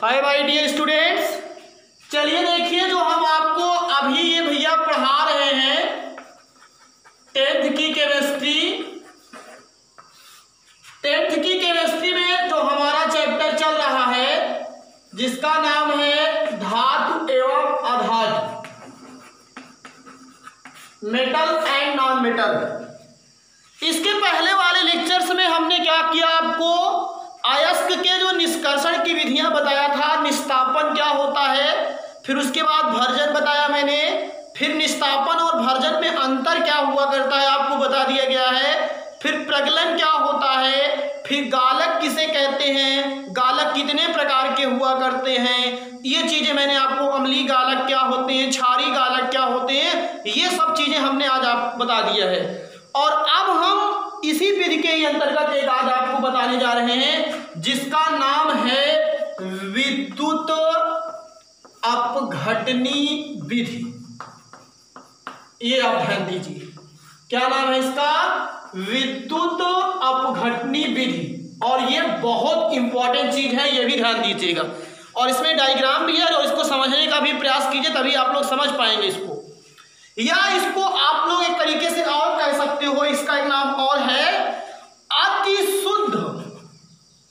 Hi my dear students, चलिए देखिए जो हम आपको अभी ये भैया पढ़ा रहे हैं 10th की केमिस्ट्री में जो हमारा चैप्टर चल रहा है जिसका नाम है धातु एवं अधातु, मेटल एंड नॉन मेटल। इसके पहले वाले लेक्चर्स में हमने क्या किया, आपको अयस्क के जो निष्कर्षण की विधियां बताया था, निस्तापन क्या होता है, फिर उसके बाद भर्जन बताया मैंने, फिर निस्तापन और भर्जन में अंतर क्या हुआ करता है आपको बता दिया गया है, फिर प्रगलन क्या होता है, फिर गालक किसे कहते हैं, गालक कितने प्रकार के हुआ करते हैं, ये चीजें मैंने आपको, अम्लीय गालक क्या होते हैं, क्षारीय गालक क्या होते हैं, ये सब चीजें हमने आज आपको बता दिया है। और अब हम इसी विधि के अंतर्गत एक आज आपको बताने जा रहे हैं जिसका नाम है विद्युत अपघटनी विधि। ये आप ध्यान दीजिए, क्या नाम है इसका, विद्युत अपघटनी विधि। और ये बहुत इंपॉर्टेंट चीज है, ये भी ध्यान दीजिएगा। और इसमें डायग्राम भी है और इसको समझने का भी प्रयास कीजिए, तभी आप लोग समझ पाएंगे इसको। या इसको आप लोग एक तरीके से और कह सकते हो, इसका एक नाम और है अति शुद्ध,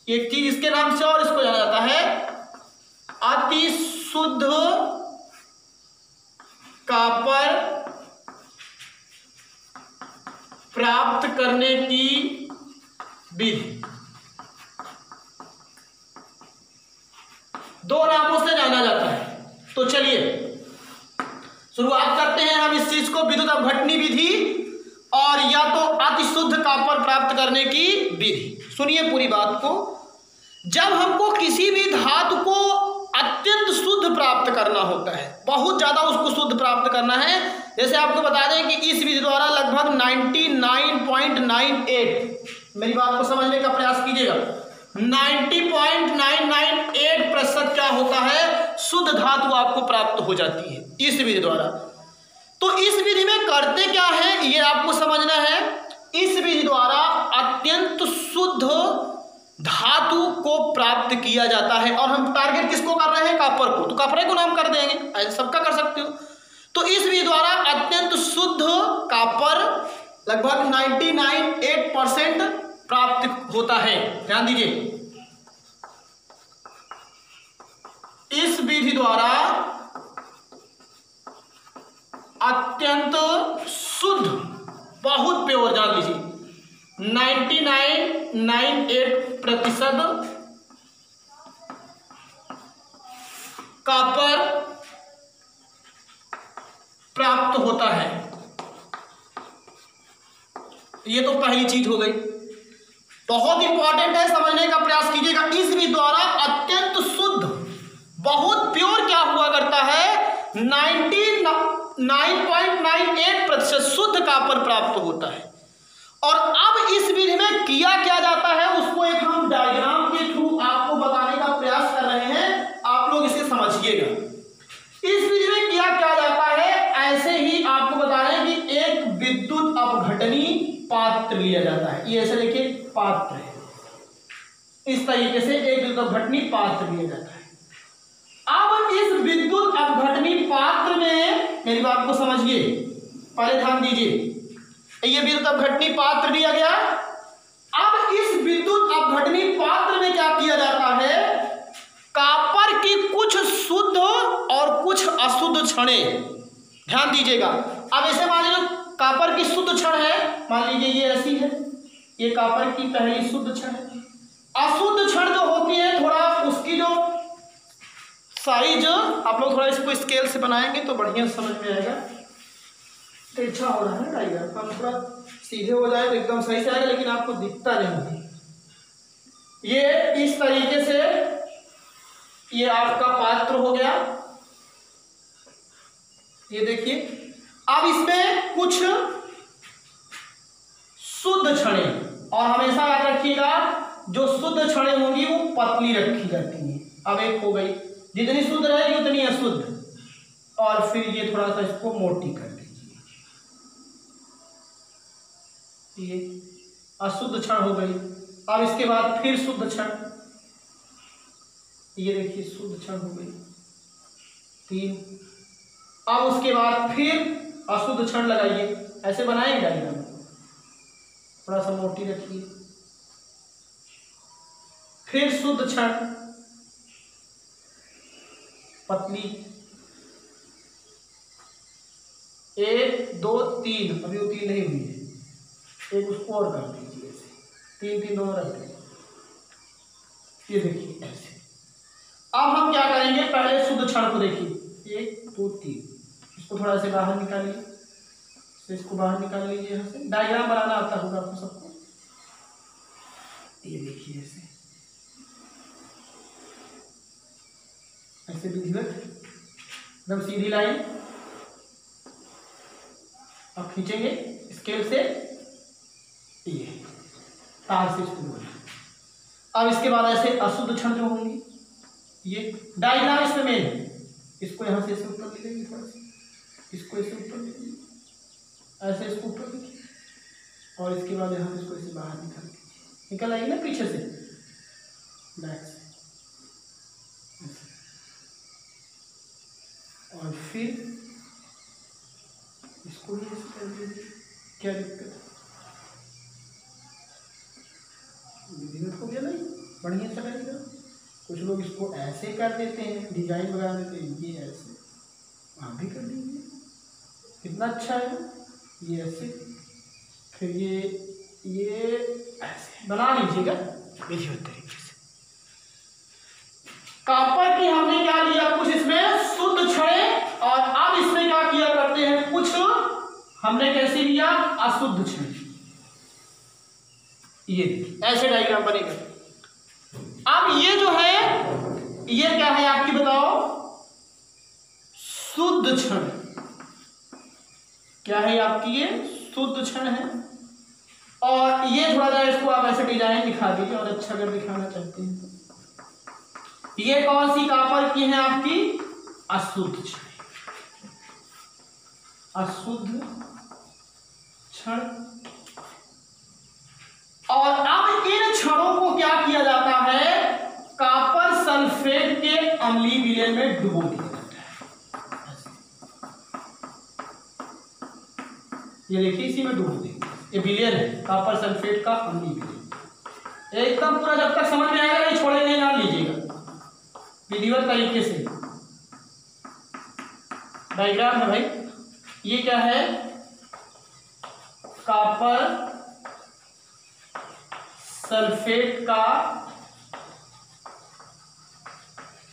एक चीज इसके नाम से और इसको जाना जाता है अति शुद्ध कॉपर प्राप्त करने की विधि। दो नामों से जाना जाता है। तो चलिए शुरुआत करते हैं हम इस चीज को, विद्युत अपघटनी विधि और या तो अति शुद्ध कॉपर प्राप्त करने की विधि। सुनिए पूरी बात को। जब हमको किसी भी धातु को अत्यंत शुद्ध प्राप्त करना होता है, बहुत ज्यादा उसको शुद्ध प्राप्त करना है, जैसे आपको बता दें कि इस विधि द्वारा लगभग 99.98, मेरी बात को समझने का प्रयास कीजिएगा, 90.998% क्या होता है, शुद्ध धातु आपको प्राप्त हो जाती है इस विधि द्वारा। तो इस विधि में करते क्या है ये आपको समझना है। इस विधि द्वारा अत्यंत शुद्ध धातु को प्राप्त किया जाता है। और हम टारगेट किसको कर रहे हैं, कॉपर को, तो कॉपर को नाम कर देंगे, ऐसा सबका कर सकते हो। तो इस विधि द्वारा अत्यंत शुद्ध कॉपर लगभग 99.8% प्राप्त होता है। ध्यान दीजिए, इस विधि द्वारा अत्यंत शुद्ध, बहुत प्योर, जान लीजिए 99.98% कॉपर प्राप्त होता है। ये तो पहली चीज हो गई, बहुत इंपॉर्टेंट है, समझने का प्रयास कीजिएगा। इस विधि द्वारा अत्यंत शुद्ध, बहुत प्योर क्या हुआ करता है, 99.98% शुद्ध कॉपर प्राप्त होता है। और अब इस विधि में किया क्या जाता है उसको एक हम डायग्राम के थ्रू आपको बताने का प्रयास कर रहे हैं, आप लोग इसे समझिएगा। इस विधि में किया क्या जाता है, ऐसे ही आपको बता रहे हैं कि एक विद्युत अपघटनी पात्र लिया जाता है। ये ऐसे देखिए पात्र है, इस तरीके से एक विद्युत अपघटनी पात्र लिया जाता है। अब इस विद्युत अपघटनी पात्र में, मेरी बात को समझिए, पहले ध्यान दीजिए, ये विद्युत अपघटनी पात्र दिया गया। अब इस विद्युत अपघटनी पात्र में क्या किया जाता है, कॉपर की कुछ शुद्ध और कुछ अशुद्ध क्षणें, ध्यान दीजिएगा। अब ऐसे मान लीजिए कॉपर की शुद्ध क्षण है, मान लीजिए ये ऐसी है, ये कॉपर की पहली शुद्ध क्षण है। अशुद्ध क्षण जो होती है, थोड़ा उसकी जो साइज, आप लोग थोड़ा इसको स्केल से बनाएंगे तो बढ़िया समझ में आएगा। तो अच्छा हो रहा है डायग्राम, हम थोड़ा सीधे हो जाए तो एकदम सही से आएगा, लेकिन आपको दिखता नहीं। ये इस तरीके से ये आपका पात्र हो गया, ये देखिए। अब इसमें कुछ शुद्ध क्षणें, और हमेशा याद रखिएगा जो शुद्ध क्षणें होंगी वो पतली रखी जाती है। अब एक हो गई, जितनी शुद्ध रहेगी उतनी अशुद्ध, और फिर ये थोड़ा सा इसको मोटी कर दीजिए, ये अशुद्ध क्षण हो गई। अब इसके बाद फिर शुद्ध क्षण, ये देखिए शुद्ध क्षण हो गई 3। अब उसके बाद फिर अशुद्ध क्षण लगाइए, ऐसे बनाएंगे डायग्राम, थोड़ा सा मोटी रखिए। फिर शुद्ध क्षण पतली 1 2 3, अभी वो 3 नहीं हुई है, एक उसको और कर दीजिए ऐसे, 3 3 दोनों रख दीजिए। ये देखिए ऐसे। अब हम क्या करेंगे, पहले शुद्ध क्षण को देखिए 1 2 3, इसको थोड़ा से बाहर निकालिए, तो इसको बाहर निकाल लीजिए यहाँ से। डायग्राम बनाना आता होगा आपको सबको, ये देखिए ऐसे ऐसे विधिवत एकदम सीधी लाइन अब खींचेंगे स्केल से, ये तार से इसको बोलना। अब इसके बाद ऐसे अशुद्ध क्षण जो होंगी, ये डायग्राम इसमें मेन है, इसको यहाँ से ऊपर ले लेंगे, थोड़ा सा इसको ऐसे ऊपर ले लेंगे, ऐसे इसको ऊपर लीजिए, और इसके बाद यहाँ से इसको ऐसे बाहर निकल आएगी ना पीछे से, बैक से, और फिर इसको भी ऐसे कर दीजिए। क्या दिक्कत है, विधिवत हो गया नहीं, बढ़िया सा करेगा। कुछ लोग इसको ऐसे कर देते हैं, डिजाइन बना देते हैं, ये ऐसे आप भी कर दीजिए, कितना अच्छा है। ये ऐसे, फिर ये ऐसे बना लीजिएगा विधिवत तरीके से। कॉपर की हमने क्या लिया, कुछ इसमें शुद्ध क्षण, और अब इसमें क्या किया करते हैं, कुछ हमने कैसे लिया, अशुद्ध क्षण। ये ऐसे डायग्राम बनेगा। अब ये जो है, ये क्या है आपकी बताओ, शुद्ध क्षण। क्या है आपकी, ये शुद्ध क्षण है। और ये थोड़ा सा इसको आप ऐसे डिजाइन दिखा दीजिए, और अच्छा अगर दिखाना चाहते हैं तो। ये कौन सी कॉपर की है आपकी, अशुद्ध क्षण, अशुद्ध क्षण। और अब इन क्षणों को क्या किया जाता है, कॉपर सल्फेट के अम्लीय विलयन में डुबो दिया जाता है। ये देखिए इसी में डुबो देंगे, ये विलयन है कॉपर सल्फेट का अम्लीय विलयन। एकदम पूरा जब तक समझ में आएगा नहीं छोड़ेंगे, जान लीजिएगा विधिवत तरीके से। डायग्राम है भाई, ये क्या है, कॉपर सल्फेट का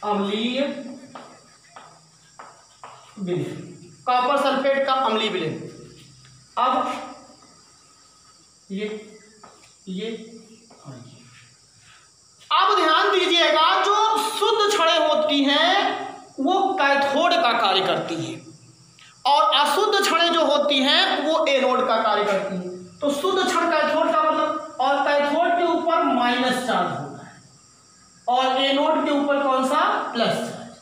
अम्लीय विलयन, कॉपर सल्फेट का अम्लीय विलयन। अब ये अब ध्यान दीजिएगा, जो शुद्ध क्षणें होती हैं वो कैथोड का कार्य करती हैं, और अशुद्ध क्षणें जो होती हैं वो एनोड का कार्य करती हैं। तो शुद्ध क्षण कैथोड का मतलब, और कैथोड के ऊपर माइनस चार्ज होता है, और एनोड के ऊपर कौन सा, प्लस चार्ज।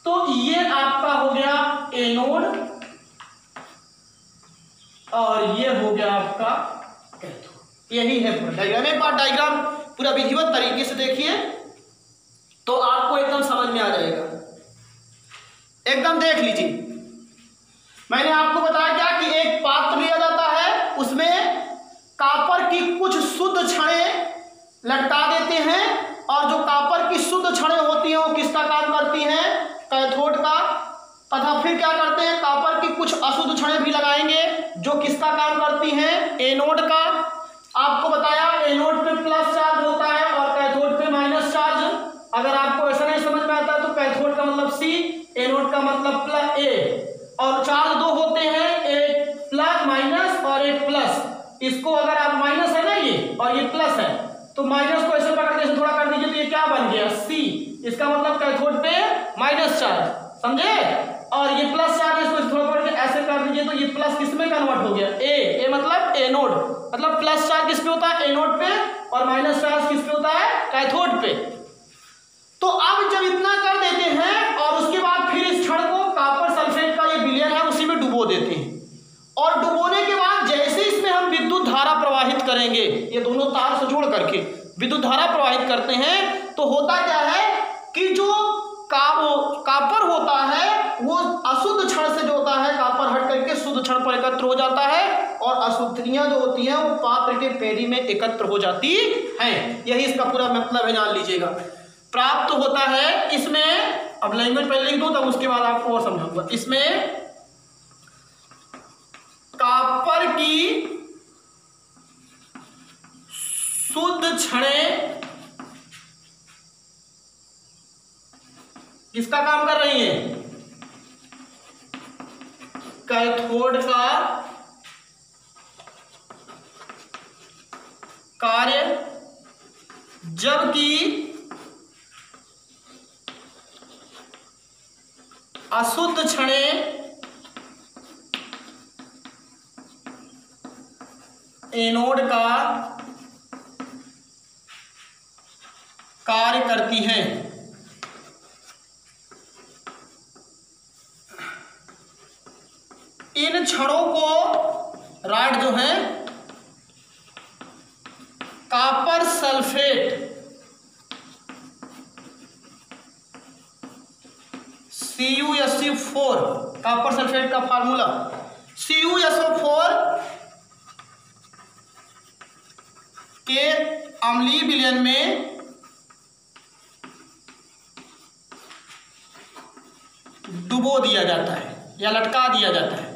तो ये आपका हो गया एनोड, और ये हो गया आपका कैथोड। यही है पूरा डायग्राम। एक बार डायग्राम पूरा विधिवत तरीके से देखिए तो आपको एकदम समझ में आ जाएगा, एकदम देख लीजिए। मैंने आपको बताया क्या कि एक पात्र लिया जाता है, उसमें कॉपर की कुछ शुद्ध क्षणें लटका देते हैं, और जो कॉपर की शुद्ध क्षणें होती हैं वो किसका काम करती हैं, कैथोड का। तथा फिर क्या करते हैं, कॉपर की कुछ अशुद्ध क्षणें भी लगाएंगे जो किसका काम करती हैं, एनोड का। आपको बताया एनोड पे प्लस चार्ज होता है और कैथोड पे माइनस चार्ज। अगर आपको ऐसा नहीं समझ में आता तो कैथोड का मतलब सी, एनोड का मतलब प्लस ए, और चार्ज दो होते हैं, एक प्लस माइनस और एक प्लस। इसको अगर आप माइनस है ना ये, और ये प्लस है, तो माइनस को ऐसे पकड़ के थोड़ा कर दीजिए तो ये क्या बन गया, सी। इसका मतलब कैथोड पे माइनस चार्ज, समझे। और ये प्लस चार्ज, इसको थोड़ा पकड़ के ऐसे कर दीजिए तो ये प्लस किस में कन्वर्ट हो गया, ए मतलब एनोड। मतलब प्लस चार्ज किस पे होता है, एनोड पे, और माइनस चार्ज किस पे होता है, कैथोड पे। तो अब जब इतना कर देते हैं और उसके बाद फिर इस क्षण को कॉपर सल्फेट का ये विलयन है उसी में डुबो देते हैं, और डुबोने के बाद जैसे इसमें हम विद्युत धारा प्रवाहित करेंगे, ये दोनों तार से जोड़ करके विद्युत धारा प्रवाहित करते हैं, तो होता क्या है कि अशुद्धियां जो होती हैं वो पात्र के पेरी में एकत्र हो जाती हैं। यही इसका पूरा मतलब है, जान लीजिएगा। प्राप्त होता है इसमें, अब लैंग्वेज पहले लिख दो तब उसके बाद आपको और समझाऊंगा। इसमें कॉपर की शुद्ध छड़ें किसका काम कर रही है? कैथोड का कार्य, जबकि अशुद्ध छड़ें एनोड का कार्य करती हैं। इन छड़ों को राड जो है copper sulphate CuSO4, copper sulphate का फार्मूला CuSO4 के अम्लीय विलयन में डुबो दिया जाता है या लटका दिया जाता है।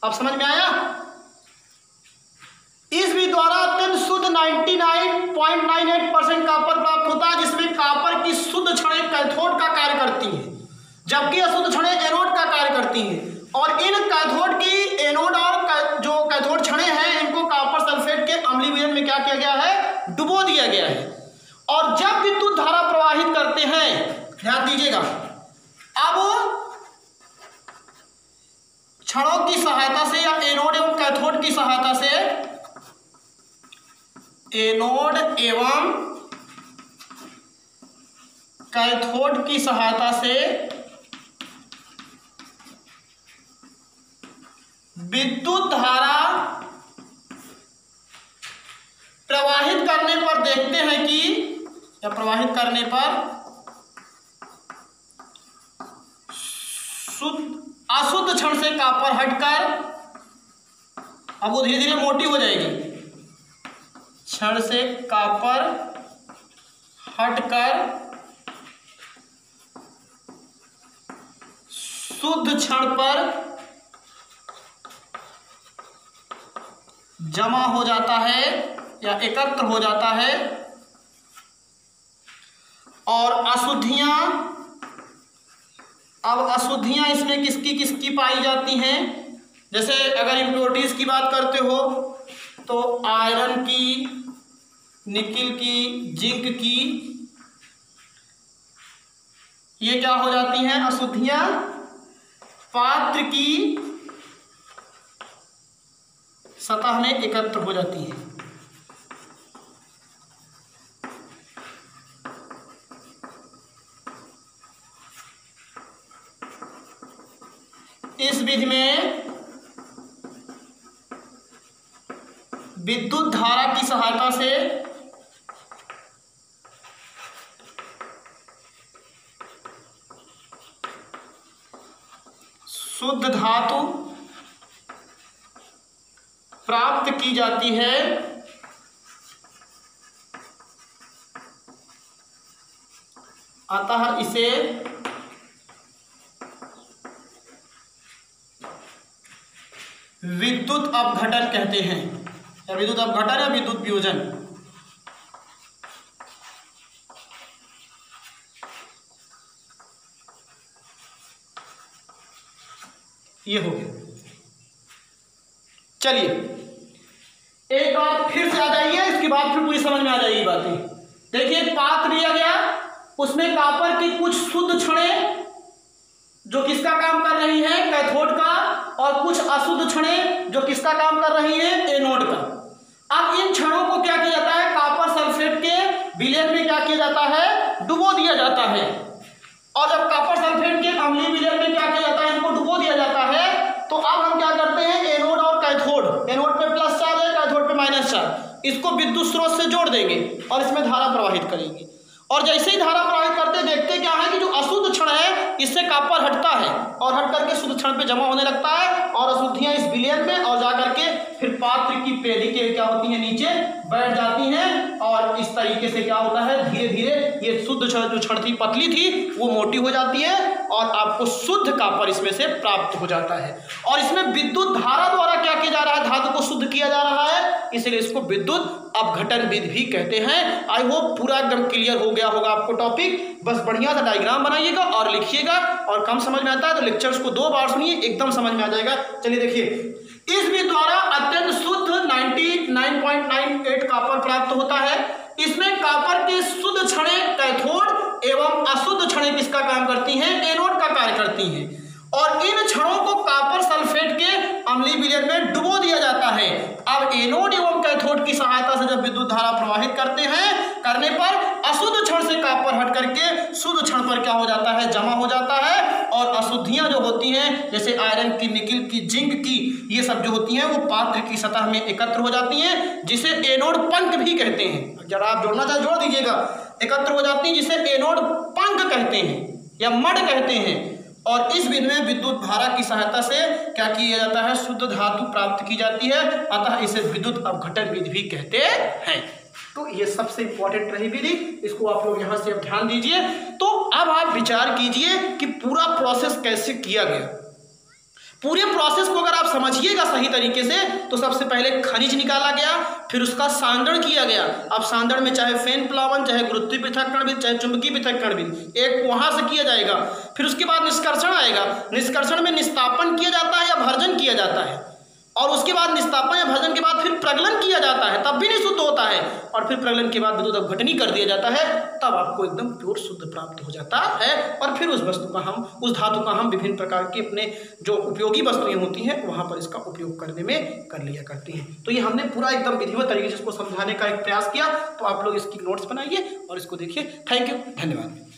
अब समझ में आया? इस विधि द्वारा अत्यंत शुद्ध 99.98% कॉपर प्राप्त होता है, जिसमें कॉपर की शुद्ध छड़ें कैथोड का कार्य करती हैं, जबकि अशुद्ध छड़ें एनोड का कार्य करती हैं। और इन कैथोड की एनोड और जो कैथोड छड़ें हैं, इनको कॉपर सल्फेट के अम्लीय विलयन में क्या किया गया है? डुबो दिया गया है। और जब विद्युत धारा प्रवाहित करते हैं, ध्यान दीजिएगा, अब छड़ों की सहायता से या एनोड एवं कैथोड की सहायता से, एनोड एवं कैथोड की सहायता से विद्युत धारा प्रवाहित करने पर देखते हैं कि, या प्रवाहित करने पर अशुद्ध छड़ से कॉपर हटकर, अब वो धीरे धीरे मोटी हो जाएगी, छड़ से कॉपर हटकर शुद्ध छड़ पर जमा हो जाता है या एकत्र हो जाता है। और अशुद्धियां, अब अशुद्धियां इसमें किसकी किसकी पाई जाती हैं? जैसे अगर इम्प्योरिटीज की बात करते हो तो आयरन की, निकिल की, जिंक की, ये क्या हो जाती हैं? अशुद्धियां पात्र की सतह में एकत्र हो जाती हैं। इस विधि में विद्युत धारा की सहायता से शुद्ध धातु प्राप्त की जाती है। अतः इसे विद्युत अपघटन कहते हैं, या विद्युत अपघटन या विद्युत वियोजन। ये हो गया। चलिए एक बात फिर से आ जाइए, इसके बाद फिर पूरी समझ में आ जाएगी बातें। देखिए पात्र लिया गया, उसमें कॉपर की कुछ शुद्ध छड़ें जो किसका काम कर रही हैं? कैथोड का, और कुछ अशुद्ध छड़ें जो किसका काम कर रही हैं? एनोड का। अब इन छड़ों को क्या किया जाता है? कॉपर सल्फेट के विलयन में क्या किया जाता है? डुबो दिया जाता है। और जब कॉपर सल्फेट के अम्लीय विलयन में क्या किया जाता है? इनको डुबो दिया जाता है। तो अब हम क्या करते हैं? एनोड और कैथोड, एनोड पे प्लस चार्ज है, कैथोड पे माइनस चार्ज, इसको विद्युत स्रोत से जोड़ देंगे और इसमें धारा प्रवाहित करेंगे। और जैसे ही धारा प्रवाहित करते देखते क्या है कि जो अशुद्ध क्षण है इससे कॉपर हटता है और हट करके शुद्ध क्षण पे जमा होने लगता है और अशुद्धियां इस विलयन में और जा करके फिर पात्र की पेड़ी के क्या होती है नीचे बैठ जाती हैं और इस तरीके से क्या होता है धीरे धीरे ये शुद्ध क्षण जो क्षण थी पतली थी वो मोटी हो जाती है और आपको शुद्ध कॉपर इसमें से प्राप्त हो जाता है। और इसमें विद्युत धारा द्वारा क्या किया जा रहा है, धातु को शुद्ध किया जा रहा है, इसलिए इसको विद्युत अपघटन विधि भी कहते हैं। आई होप पूरा एकदम क्लियर हो गया होगा आपको टॉपिक। बस बढ़िया सा डायग्राम बनाइएगा और लिखिएगा और कम समझ में आता है तो लेक्चर्स को 2 बार सुनिए, एकदम समझ में आ जाएगा। चलिए देखिए, इस विधि द्वारा अत्यंत शुद्ध 99.98 कॉपर प्राप्त होता है। इसमें कॉपर के शुद्ध क्षणें कैथोड एवं अशुद्ध क्षणें किसका काम करती हैं, एनोड का कार्य करती हैं और इन क्षणों को कॉपर सल्फेट के अम्लीय विलयन में डुबो दिया जाता है। अब एनोड एवं कैथोड की सहायता से जब विद्युत धारा प्रवाहित करते हैं, करने पर अशुद्ध क्षण से कॉपर हट करके शुद्ध क्षण पर क्या हो जाता है, जमा हो जाता है और अशुद्धियां जो होती हैं जैसे आयरन की, निकिल की, जिंक की, ये सब जो होती हैं वो पात्र की सतह में एकत्र हो जाती हैं जिसे एनोड पंख भी कहते हैं। जरा आप जोड़ना चाहे जोड़ दीजिएगा, एकत्र हो जाती हैं जिसे एनोड पंख कहते हैं या मड कहते हैं। और इस विधि में विद्युत धारा की सहायता से क्या किया जाता है, शुद्ध धातु प्राप्त की जाती है, अतः इसे विद्युत अपघटन विधि भी कहते हैं। तो ये सबसे इंपॉर्टेंट रही विधि, इसको आप लोग यहाँ से अब ध्यान दीजिए। तो अब आप विचार कीजिए कि पूरा प्रोसेस कैसे किया गया। पूरे प्रोसेस को अगर आप समझिएगा सही तरीके से तो सबसे पहले खनिज निकाला गया, फिर उसका सांद्रण किया गया। अब सांद्रण में चाहे फेन प्लावन, चाहे गुरुत्वीय पृथक्करण विधि, चाहे चुंबकीय पृथक्करण विधि, एक वहां से किया जाएगा। फिर उसके बाद निष्कर्षण आएगा, निष्कर्षण में निस्तापन किया जाता है या भर्जन किया जाता है और उसके बाद निस्तापन या भर्जन के बाद फिर प्रगलन किया जाता है, तब भी नहीं शुद्ध होता है और फिर प्रगलन के बाद विद्युत अपघटनी कर दिया जाता है, तब आपको एकदम प्योर शुद्ध प्राप्त हो जाता है। और फिर उस वस्तु का हम, उस धातु का हम विभिन्न प्रकार के अपने जो उपयोगी वस्तुएं होती हैं वहां पर इसका उपयोग करने में कर लिया करती हैं। तो ये हमने पूरा एकदम विधिवत तरीके से इसको समझाने का एक प्रयास किया। तो आप लोग इसकी नोट्स बनाइए और इसको देखिए। थैंक यू, धन्यवाद।